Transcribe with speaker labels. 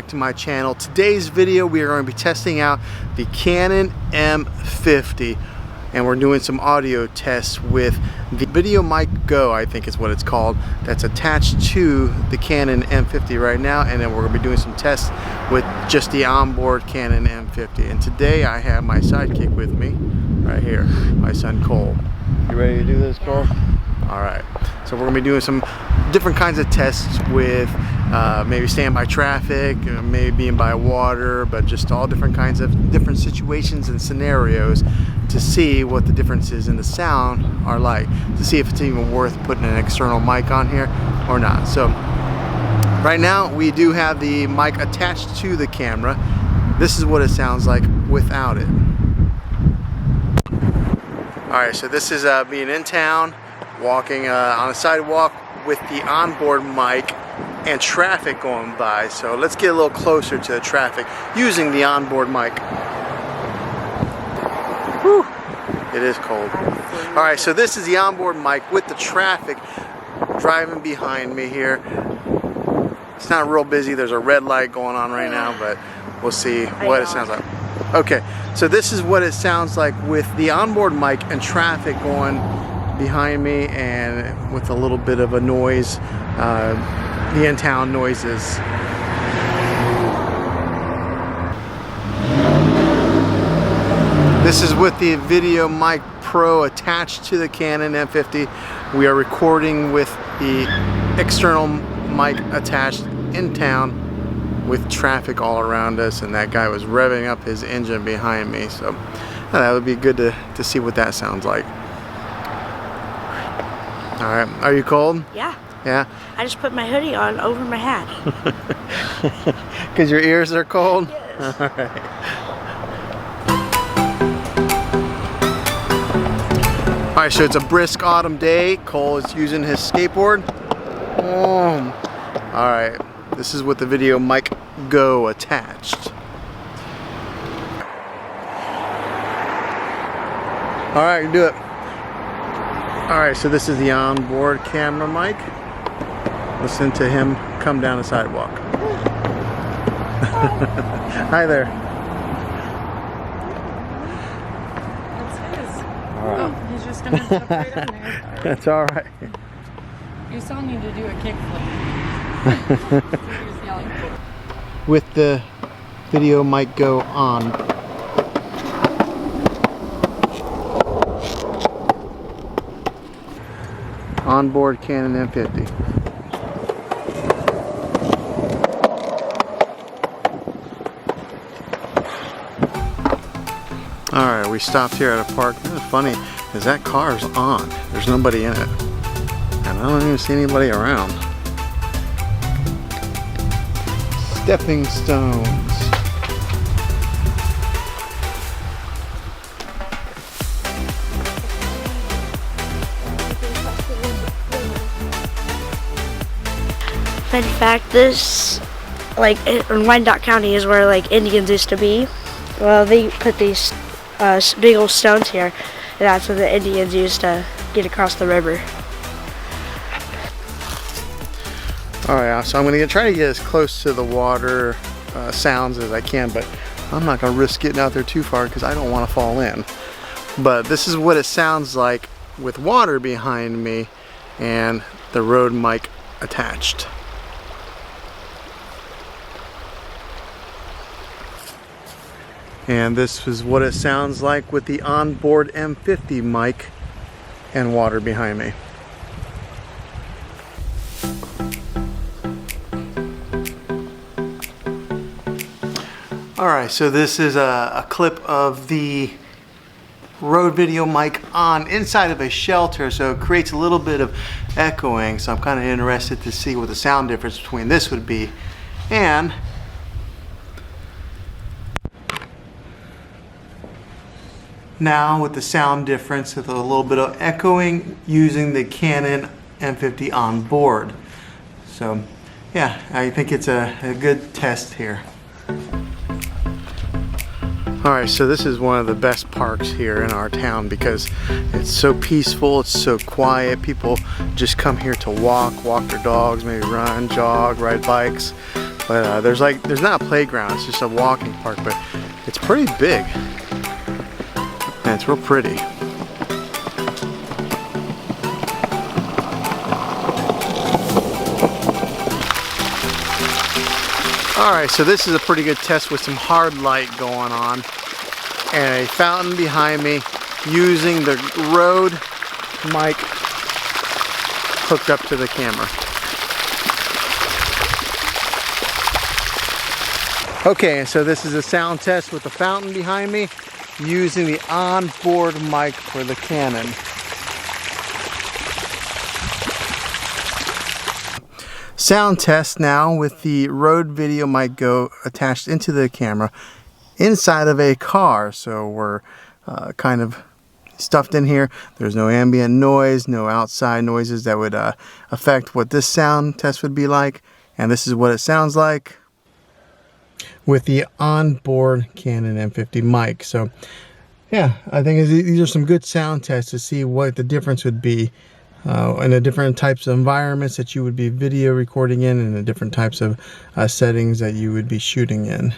Speaker 1: back to my channel. Today's video we are going to be testing out the Canon M50 and we're doing some audio tests with the Video Mic Go, I think is what it's called, that's attached to the Canon M50 right now, and then we're going to be doing some tests with just the onboard Canon M50. And today I have my sidekick with me right here, my son Cole. You ready to do this, Cole? Alright, so we're going to be doing some different kinds of tests with maybe staying by traffic, maybe being by water, but just all different kinds of different situations and scenarios to see what the differences in the sound are like, to see if it's even worth putting an external mic on here or not. So right now we do have the mic attached to the camera. This is what it sounds like without it. Alright, so this is being in town, walking on a sidewalk with the onboard mic and traffic going by. So let's get a little closer to the traffic using the onboard mic. Whew, it is cold. Alright, so this is the onboard mic with the traffic driving behind me here. It's not real busy, there's a red light going on right now, but we'll see what it sounds like. Okay, so this is what it sounds like with the onboard mic and traffic going behind me and with a little bit of a noise, the in-town noises. This is with the Video Mic Pro attached to the Canon M50. We are recording with the external mic attached in town with traffic all around us, and that guy was revving up his engine behind me, so that would be good to see what that sounds like. Alright, are you cold?
Speaker 2: Yeah.
Speaker 1: Yeah?
Speaker 2: I just put my hoodie on over my hat.
Speaker 1: Because your ears are cold?
Speaker 2: Yes.
Speaker 1: Alright. Alright, so it's a brisk autumn day. Cole is using his skateboard. Alright, this is with the Video Mic Go attached. Alright, do it. Alright, so this is the onboard camera mic. Listen to him come down the sidewalk. Hi there.
Speaker 3: That's his.
Speaker 1: Right.
Speaker 3: Oh, he's just gonna jump right on there.
Speaker 1: That's alright.
Speaker 3: You still need to do a kickflip. He was yelling.
Speaker 1: With the Video Mic Go on. Onboard Canon M50. Alright, we stopped here at a park. What's funny is that car's on. There's nobody in it. And I don't even see anybody around. Stepping stones.
Speaker 2: Fun fact, this, like, in Wyandotte County is where, like, Indians used to be. Well, they put these big old stones here, and that's what the Indians used to get across the river.
Speaker 1: Alright, so I'm going to try to get as close to the water sounds as I can, but I'm not going to risk getting out there too far because I don't want to fall in. But this is what it sounds like with water behind me and the Rode mic attached. And this is what it sounds like with the onboard M50 mic and water behind me. Alright, so this is a clip of the Rode Video Mic on inside of a shelter, so it creates a little bit of echoing, so I'm kind of interested to see what the sound difference between this would be. And now with the sound difference with a little bit of echoing using the Canon M50 on board. So yeah, I think it's a good test here. Alright, so this is one of the best parks here in our town because it's so peaceful, it's so quiet. People just come here to walk their dogs, maybe run, jog, ride bikes. But there's not a playground, it's just a walking park, but it's pretty big. And it's real pretty. Alright, so this is a pretty good test with some hard light going on. And a fountain behind me using the Rode mic hooked up to the camera. Okay, so this is a sound test with the fountain behind me using the onboard mic for the Canon. Sound test now with the Rode Video Mic Go attached into the camera inside of a car. So we're kind of stuffed in here. There's no ambient noise, no outside noises that would affect what this sound test would be like. And this is what it sounds like with the onboard Canon M50 mic. So yeah, I think these are some good sound tests to see what the difference would be in the different types of environments that you would be video recording in and the different types of settings that you would be shooting in.